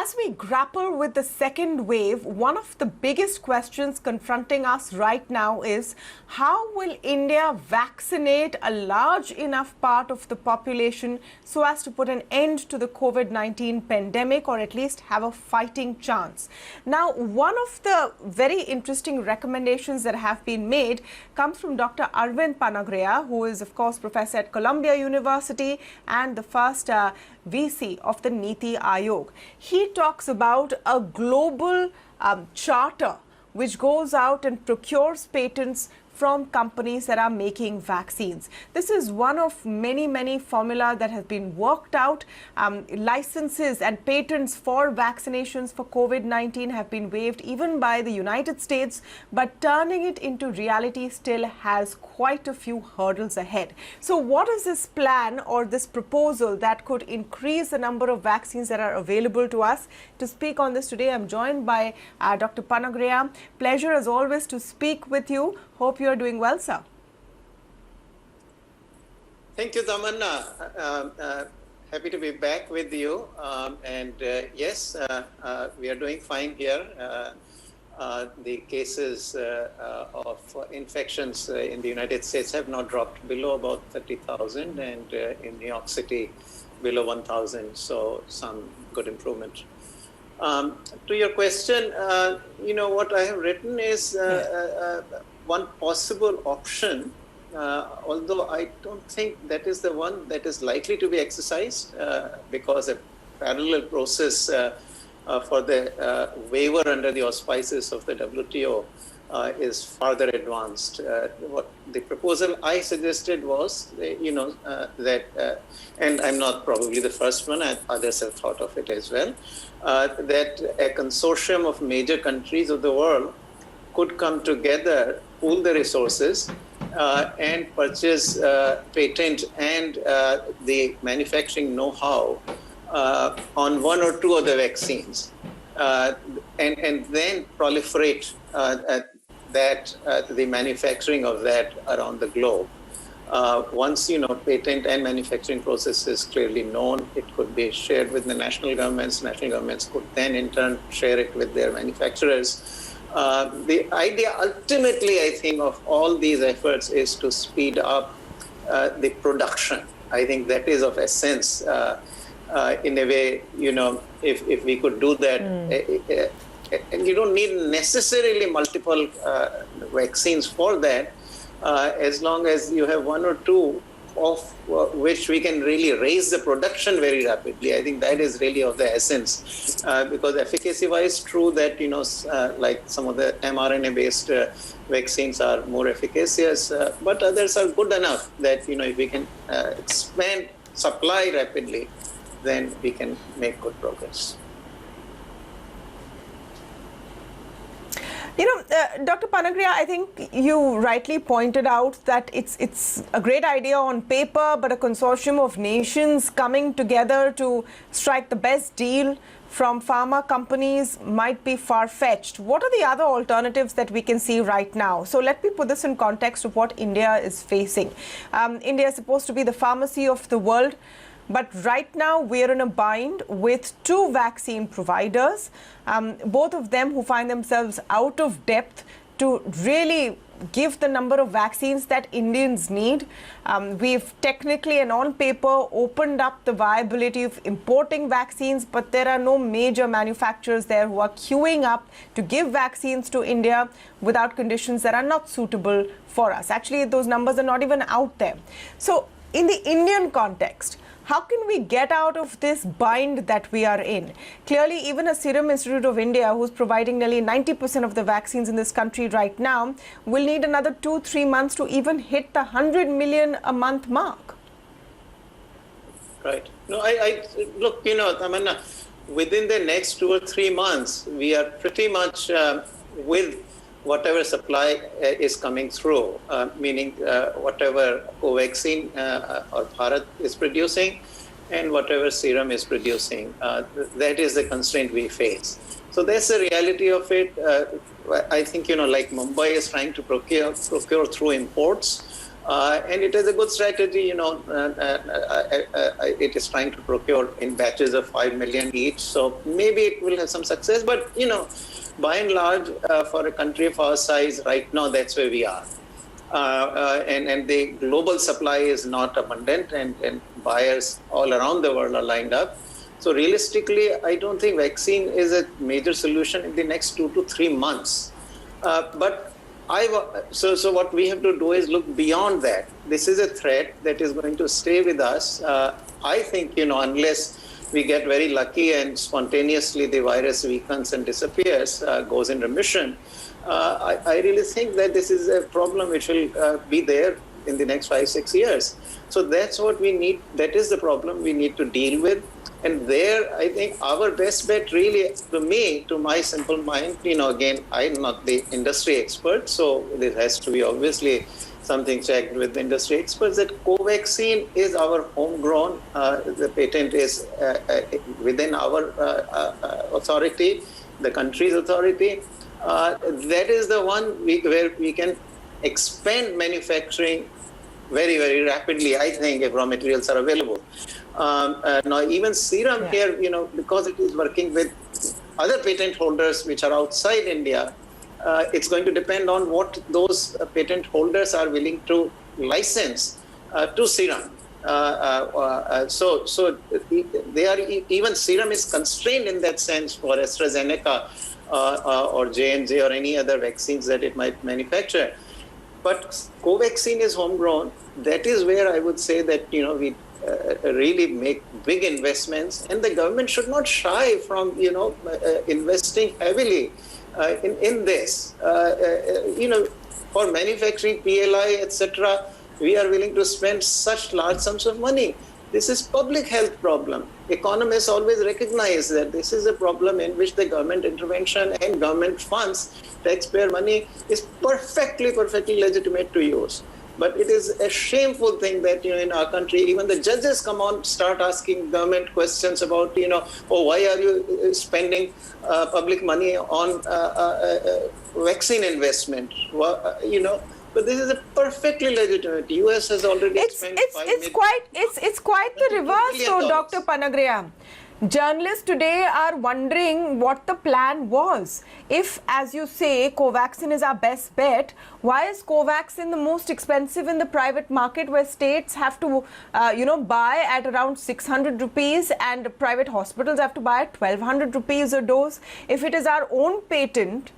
As we grapple with the second wave, one of the biggest questions confronting us right now is how will India vaccinate a large enough part of the population so as to put an end to the COVID-19 pandemic, or at least have a fighting chance? Now, one of the very interesting recommendations that have been made comes from Dr. Arvind Panagariya, who is, of course, professor at Columbia University and the first VC of the NITI Aayog. He talks about a global charter which goes out and procures patents from companies that are making vaccines. This is one of many formula that has been worked out. Licenses and patents for vaccinations for COVID-19 have been waived even by the United States, but turning it into reality still has quite a few hurdles ahead. So what is this plan or this proposal that could increase the number of vaccines that are available to us? To speak on this today, I'm joined by Dr. Panagariya. Pleasure as always to speak with you. Hope you are doing well, sir. Thank you, Tamanna. Happy to be back with you. Yes, we are doing fine here. The cases of infections in the United States have not dropped below about 30,000, and in New York City below 1,000. So some good improvement. To your question, what I have written is one possible option, although I don't think that is the one that is likely to be exercised, because a parallel process for the waiver under the auspices of the WTO is farther advanced. What the proposal I suggested was, that, and I'm not probably the first one, others have thought of it as well, that a consortium of major countries of the world could come together, pool the resources, and purchase patent and the manufacturing know-how on one or two of the vaccines, and then proliferate the manufacturing of that around the globe. Once patent and manufacturing process is clearly known, it could be shared with the national governments. National governments could then in turn share it with their manufacturers. The idea ultimately, I think, of all these efforts is to speed up the production. I think that is of essence. In a way, if we could do that, and you don't need necessarily multiple vaccines for that, as long as you have one or two of which we can really raise the production very rapidly. I think that is really of the essence, because efficacy-wise, true that like some of the mRNA-based vaccines are more efficacious, but others are good enough that if we can expand supply rapidly, then we can make good progress. Dr. Panagariya, I think you rightly pointed out that it's a great idea on paper, but a consortium of nations coming together to strike the best deal from pharma companies might be far-fetched. What are the other alternatives that we can see right now? So let me put this in context of what India is facing. India is supposed to be the pharmacy of the world. But right now, we're in a bind with two vaccine providers, both of them who find themselves out of depth to really give the number of vaccines that Indians need. We've technically and on paper opened up the viability of importing vaccines, but there are no major manufacturers there who are queuing up to give vaccines to India without conditions that are not suitable for us. Actually, those numbers are not even out there. So in the Indian context, how can we get out of this bind that we are in? Clearly, even a Serum Institute of India, who's providing nearly 90% of the vaccines in this country right now, will need another 2-3 months to even hit the 100 million a month mark. Right. No, I look, Tamanna, within the next 2 or 3 months, we are pretty much with whatever supply is coming through, meaning whatever Covaxin or Bharat is producing and whatever Serum is producing. That is the constraint we face. So that's the reality of it. I think, like Mumbai is trying to procure through imports. And it is a good strategy, it is trying to procure in batches of 5 million each. So maybe it will have some success. But, by and large, for a country of our size right now, that's where we are. And the global supply is not abundant, and buyers all around the world are lined up. So realistically, I don't think vaccine is a major solution in the next 2 to 3 months. So what we have to do is look beyond that. This is a threat that is going to stay with us. I think, unless we get very lucky and spontaneously the virus weakens and disappears, goes in remission, I really think that this is a problem which will be there in the next 5-6 years. So that's what we need. That is the problem we need to deal with. And there, I think our best bet really, to my simple mind, again, I'm not the industry expert, so there has to be obviously something checked with the industry experts, that Covaxin is our homegrown, the patent is within our authority, the country's authority. That is the one where we can expand manufacturing very, very rapidly, I think, if raw materials are available. Now, even serum here, because it is working with other patent holders which are outside India, it's going to depend on what those patent holders are willing to license to serum. So they are, even serum is constrained in that sense for AstraZeneca or J&J or any other vaccines that it might manufacture. But Covaxin is homegrown. That is where I would say that, we really make big investments, and the government should not shy from, investing heavily in this. For manufacturing PLI, etc., we are willing to spend such large sums of money. This is public health problem. Economists always recognize that this is a problem in which the government intervention and government funds, taxpayer money, is perfectly legitimate to use. But it is a shameful thing that, in our country, even the judges start asking government questions about, why are you spending public money on vaccine investment? But this is a perfectly legitimate. US has already spent it's quite the reverse, though, Dr. Panagariya. Journalists today are wondering what the plan was. If, as you say, Covaxin is our best bet, why is Covaxin the most expensive in the private market, where states have to, buy at around 600 rupees and private hospitals have to buy at 1200 rupees a dose? If it is our own patent,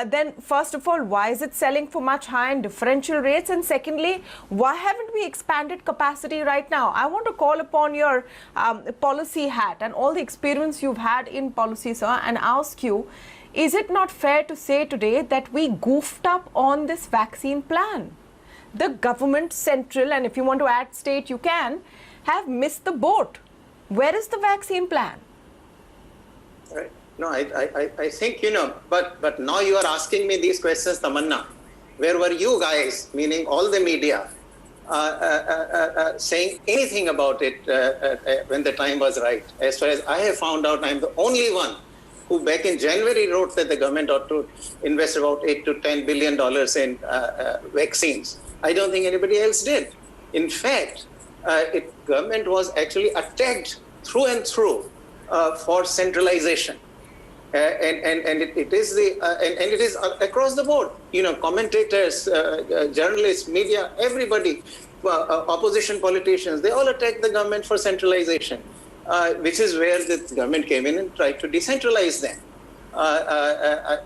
then first of all, why is it selling for much higher and differential rates? And secondly, why haven't we expanded capacity right now? I want to call upon your policy hat and all the experience you've had in policy, sir, and ask you, is it not fair to say today that we goofed up on this vaccine plan? The government, central, and if you want to add state, you can, have missed the boat. Where is the vaccine plan? Right. No, I think, but now you are asking me these questions, Tamanna. Where were you guys, meaning all the media, saying anything about it when the time was right? As far as I have found out, I'm the only one who back in January wrote that the government ought to invest about $8 to $10 billion in vaccines. I don't think anybody else did. In fact, government was actually attacked through and through for centralization. And it is across the board. Commentators, journalists, media, everybody, opposition politicians, they all attack the government for centralization, which is where the government came in and tried to decentralize them. I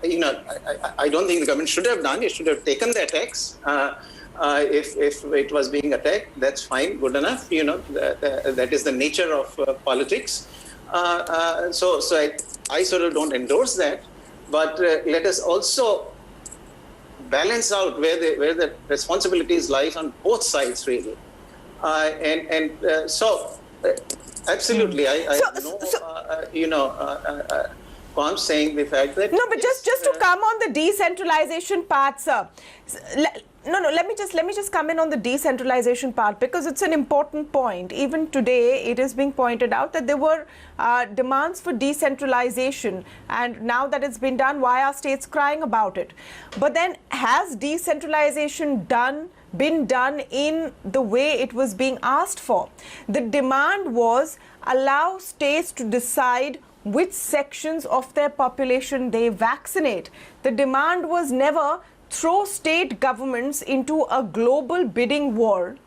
don't think the government should have done. It should have taken the attacks. If it was being attacked, that's fine, good enough. That is the nature of politics. So I sort of don't endorse that, but let us also balance out where the responsibilities lie on both sides, really. So absolutely, I'm saying the fact that... No, but just to come on the decentralization part, sir. No, let me just come in on the decentralization part, because it's an important point. Even today, it is being pointed out that there were demands for decentralization, and now that it's been done, why are states crying about it? But then, has decentralization been done in the way it was being asked for? The demand was allow states to decide which sections of their population they vaccinate. The demand was never throw state governments into a global bidding war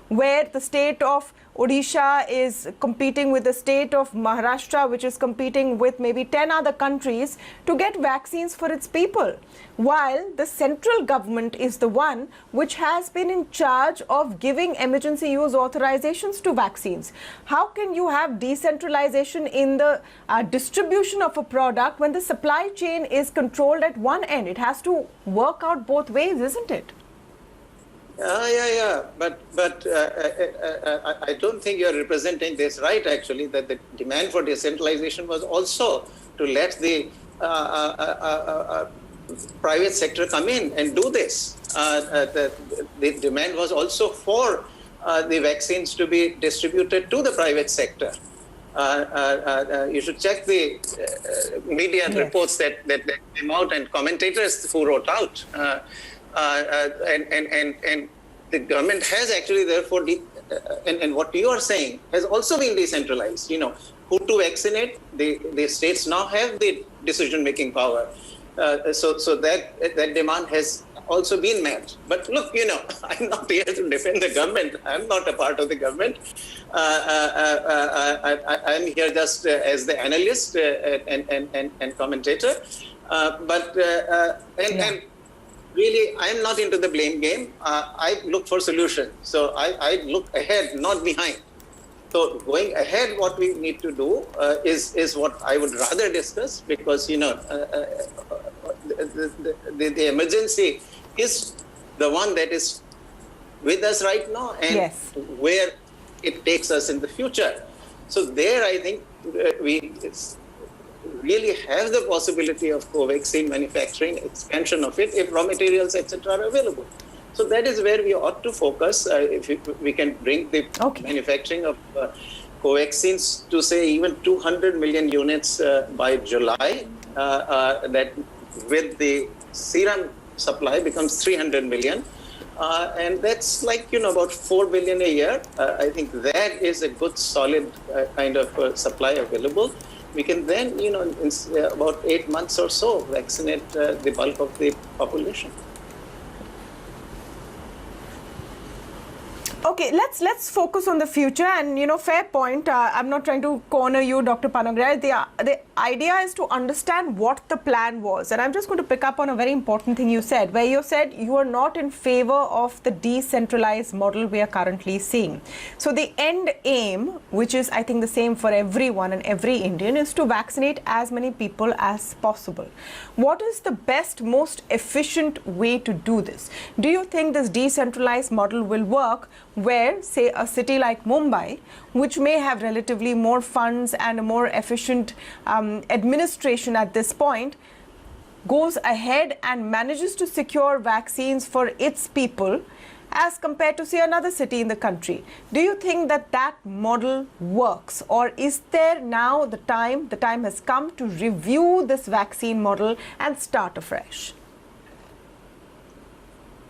where the state of Odisha is competing with the state of Maharashtra, which is competing with maybe 10 other countries to get vaccines for its people, while the central government is the one which has been in charge of giving emergency use authorizations to vaccines. How can you have decentralization in the distribution of a product when the supply chain is controlled at one end? It has to work out both ways, isn't it? Yeah. But I don't think you're representing this right, actually, that the demand for decentralization was also to let the private sector come in and do this. The demand was also for the vaccines to be distributed to the private sector. You should check the media reports that came out and commentators who wrote out. And the government has actually, therefore, and what you are saying has also been decentralized. You know, who to vaccinate, the states now have the decision-making power. So that demand has also been met. But look, you know, I'm not here to defend the government. I'm not a part of the government. I'm here just as the analyst and commentator. And really, I'm not into the blame game. I look for solutions. So I look ahead, not behind. So going ahead, what we need to do is what I would rather discuss, because, you know, the emergency is the one that is with us right now, and where it takes us in the future. So there, I think we really have the possibility of co-vaccine manufacturing, expansion of it, if raw materials, etc., are available. So that is where we ought to focus. If we can bring the manufacturing of co-vaccines to, say, even 200 million units by July, that with the serum supply becomes 300 million. And that's like, you know, about 4 billion a year. I think that is a good, solid kind of supply available. We can then, you know, in about 8 months or so, vaccinate the bulk of the population. Okay, let's focus on the future, and, you know, fair point. I'm not trying to corner you, Dr. Panagariya. The idea is to understand what the plan was, and I'm just going to pick up on a very important thing you said, where you said you are not in favor of the decentralized model we are currently seeing. So the end aim, which is, I think, the same for everyone and every Indian, is to vaccinate as many people as possible. What is the best, most efficient way to do this? Do you think this decentralized model will work where, say, a city like Mumbai, which may have relatively more funds and a more efficient administration at this point, goes ahead and manages to secure vaccines for its people as compared to, say, another city in the country? Do you think that that model works, or is there now the time has come to review this vaccine model and start afresh?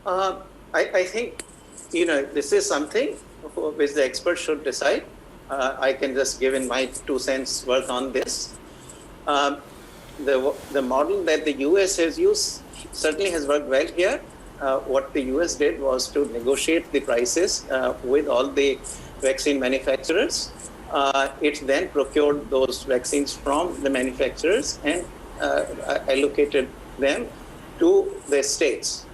I think, you know, this is something which the experts should decide. I can just give in my 2 cents worth on this. The model that the US has used certainly has worked well here. What the US did was to negotiate the prices with all the vaccine manufacturers. It then procured those vaccines from the manufacturers and allocated them to the states.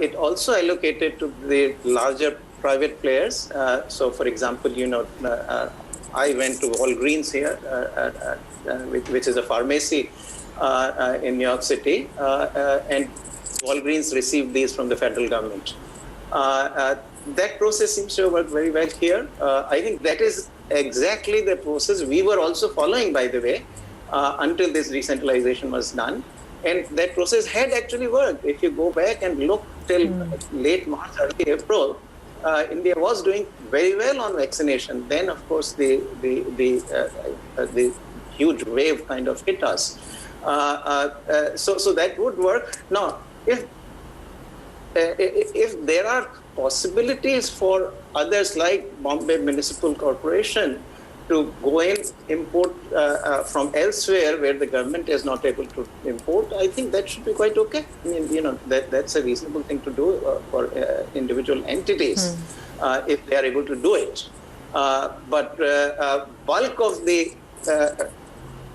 It also allocated to the larger private players. So, for example, you know, I went to Walgreens here, which is a pharmacy in New York City, and Walgreens received these from the federal government. That process seems to have worked very well here. I think that is exactly the process we were also following, by the way, until this decentralization was done. And that process had actually worked. If you go back and look till late March, early April, India was doing very well on vaccination. Then, of course, the huge wave kind of hit us. So that would work. Now, if there are possibilities for others like Bombay Municipal Corporation to go in, import from elsewhere where the government is not able to import, I think that should be quite okay. I mean, that's a reasonable thing to do for individual entities if they are able to do it. But bulk of the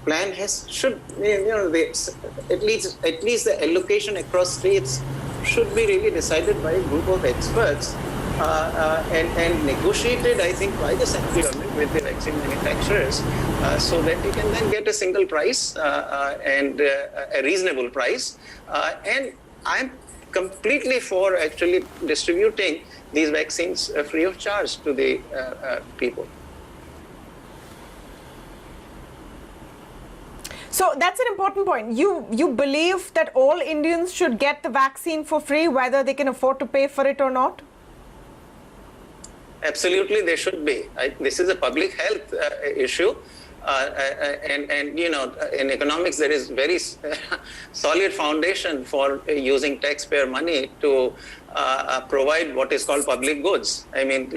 plan should, at least the allocation across states should be really decided by a group of experts and negotiated, I think, by the central government with the vaccine manufacturers so that you can then get a single price and a reasonable price. And I'm completely for actually distributing these vaccines free of charge to the people. So that's an important point. You believe that all Indians should get the vaccine for free, whether they can afford to pay for it or not? Absolutely, they should be. This is a public health issue. And in economics, there is very solid foundation for using taxpayer money to provide what is called public goods. I mean,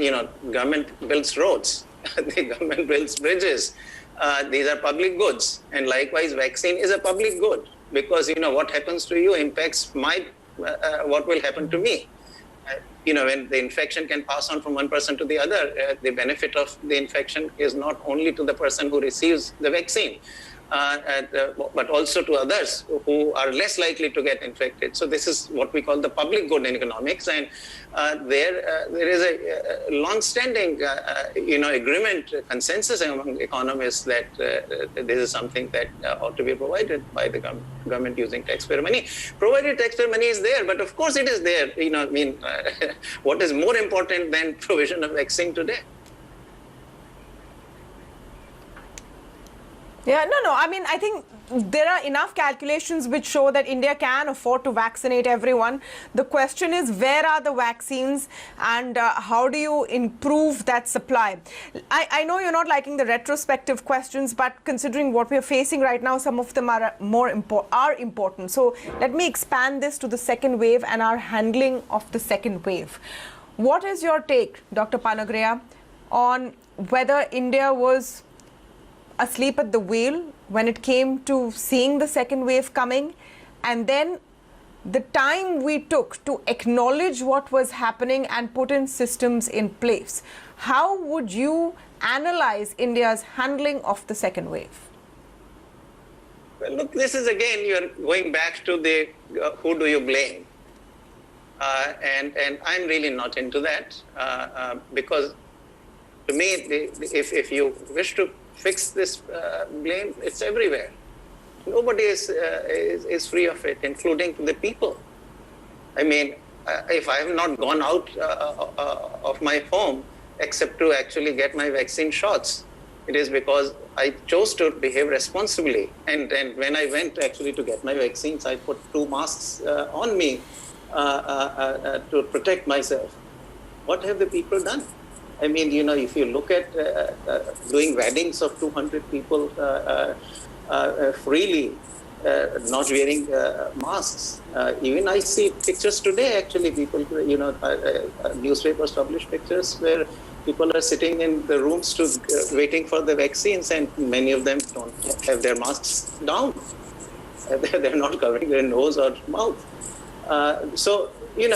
government builds roads, the government builds bridges. These are public goods. And likewise, vaccine is a public good because, what happens to you impacts what will happen to me. When the infection can pass on from one person to the other, the benefit of the infection is not only to the person who receives the vaccine, but also to others who are less likely to get infected. So this is what we call the public good in economics. And there is a long-standing, agreement, consensus among economists that this is something that ought to be provided by the government using taxpayer money. Provided taxpayer money is there, but of course it is there. What is more important than provision of vaccine today? Yeah, no. I mean, I think there are enough calculations which show that India can afford to vaccinate everyone. The question is, where are the vaccines and how do you improve that supply? I know you're not liking the retrospective questions, but considering what we are facing right now, some of them are important. So let me expand this to the second wave and our handling of the second wave. What is your take, Dr. Panagariya, on whether India was asleep at the wheel when it came to seeing the second wave coming, and then the time we took to acknowledge what was happening and put in systems in place? How would you analyze India's handling of the second wave? Well, look, this is again, you're going back to the who do you blame? And I'm really not into that because to me, if you wish to fix this blame, it's everywhere. Nobody is free of it, including the people. I mean, if I have not gone out of my home except to actually get my vaccine shots, it is because I chose to behave responsibly. And when I went actually to get my vaccines, I put 2 masks on me to protect myself. What have the people done? I mean, if you look at doing weddings of 200 people freely, not wearing masks. Even I see pictures today, actually, people, newspapers publish pictures where people are sitting in the rooms waiting for the vaccines, and many of them don't have their masks down. They're not covering their nose or mouth. So, we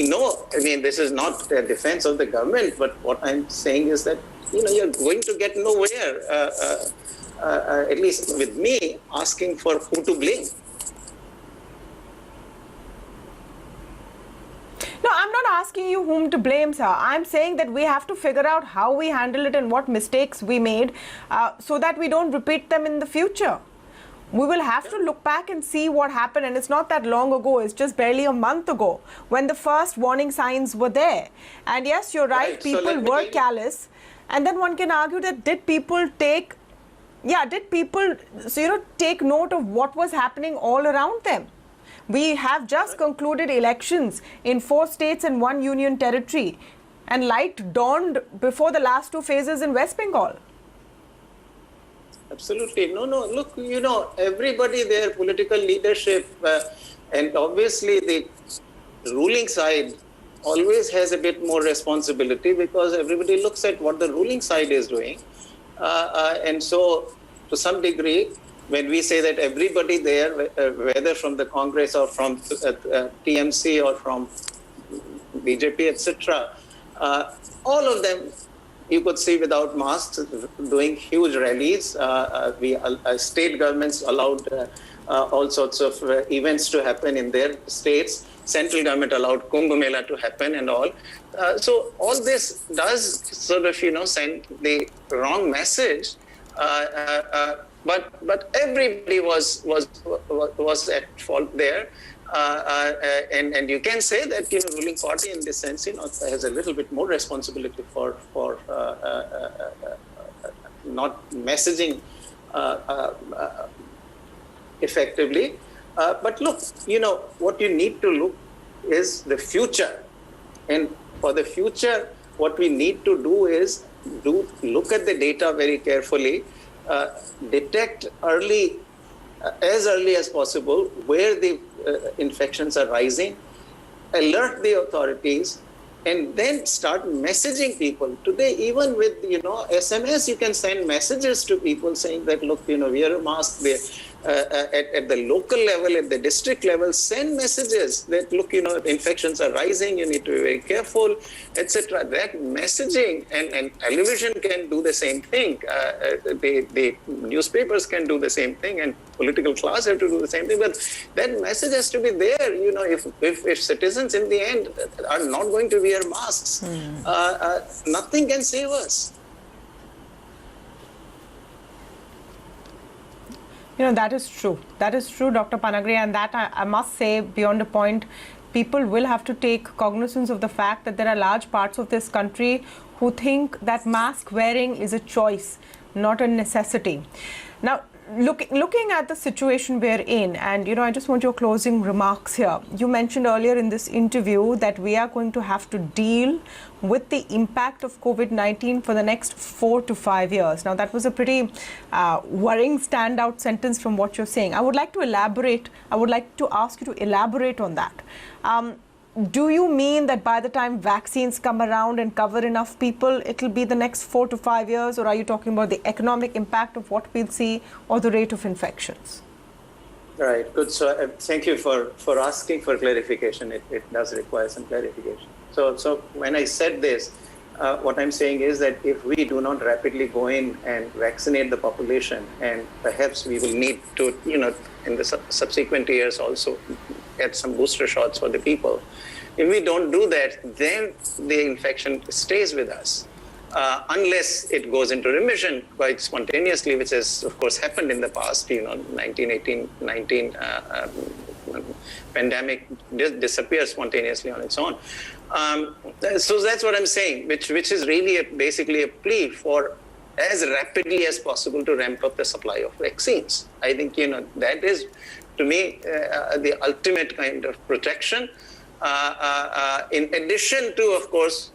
know, I mean, this is not a defense of the government, but what I'm saying is that, you're going to get nowhere, at least with me, asking for who to blame. No, I'm not asking you whom to blame, sir. I'm saying that we have to figure out how we handle it and what mistakes we made so that we don't repeat them in the future. We will have to look back and see what happened, and it's not that long ago, it's just barely a month ago when the first warning signs were there. And yes, you're right, people were callous, and then one can argue that did people take note of what was happening all around them? We have just concluded elections in 4 states and 1 union territory, and light dawned before the last 2 phases in West Bengal. Absolutely. No, look, everybody there, political leadership, and obviously the ruling side always has a bit more responsibility because everybody looks at what the ruling side is doing. And so, to some degree, when we say that everybody there, whether from the Congress or from TMC or from BJP, etc., all of them, you could see without masks, doing huge rallies. State governments allowed all sorts of events to happen in their states. Central government allowed Kumbh Mela to happen and all. So all this does sort of, send the wrong message. But everybody was at fault there. And you can say that ruling party in this sense has a little bit more responsibility for not messaging effectively. But look, what you need to look is the future, and for the future, what we need to do is look at the data very carefully, detect as early as possible where the infections are rising, alert the authorities, and then start messaging people. Today, even with SMS, you can send messages to people saying that, look, wear a mask. At the local level, at the district level, send messages that, look, infections are rising, you need to be very careful, etc. That messaging, and television can do the same thing. The newspapers can do the same thing, and political class have to do the same thing. But that message has to be there. If citizens in the end are not going to wear masks, nothing can save us. That is true. That is true, Dr. Panagariya, and that I must say, beyond a point, people will have to take cognizance of the fact that there are large parts of this country who think that mask wearing is a choice, not a necessity. Now, looking at the situation we're in, and I just want your closing remarks here. You mentioned earlier in this interview that we are going to have to deal with the impact of COVID-19 for the next 4 to 5 years. Now, that was a pretty worrying standout sentence from what you're saying. I would like to elaborate. I would like to ask you to elaborate on that. Do you mean that by the time vaccines come around and cover enough people, it'll be the next 4 to 5 years? Or are you talking about the economic impact of what we'll see or the rate of infections? Right. Good. So thank you for asking for clarification. It does require some clarification. So when I said this, what I'm saying is that if we do not rapidly go in and vaccinate the population, and perhaps we will need to, in the subsequent years also get some booster shots for the people. If we don't do that, then the infection stays with us. Unless it goes into remission quite spontaneously, which has, of course, happened in the past, 19 pandemic disappears spontaneously on its own. So that's what I'm saying, which is really basically a plea for as rapidly as possible to ramp up the supply of vaccines. I think, that is, to me, the ultimate kind of protection. In addition to, of course,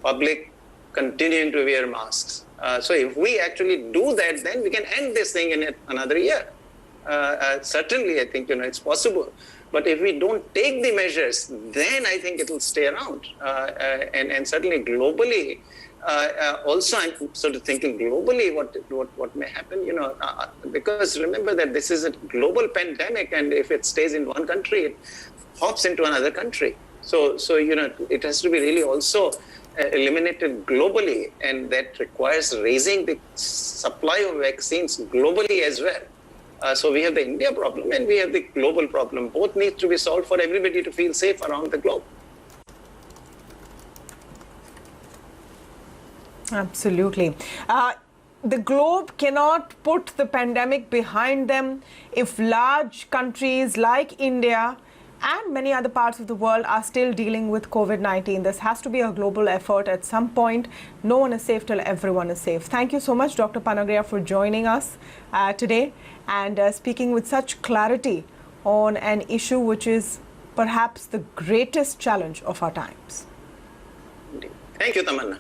public continuing to wear masks. So if we actually do that, then we can end this thing in another year. Certainly, I think, it's possible. But if we don't take the measures, then I think it will stay around. And certainly globally, also I'm sort of thinking globally what may happen, because remember that this is a global pandemic, and if it stays in one country, it hops into another country. So it has to be really also eliminated globally, and that requires raising the supply of vaccines globally as well. So we have the India problem and we have the global problem. Both need to be solved for everybody to feel safe around the globe. Absolutely. The globe cannot put the pandemic behind them if large countries like India and many other parts of the world are still dealing with COVID-19. This has to be a global effort at some point. No one is safe till everyone is safe. Thank you so much, Dr. Panagariya, for joining us today and speaking with such clarity on an issue which is perhaps the greatest challenge of our times. Thank you, Tamanna.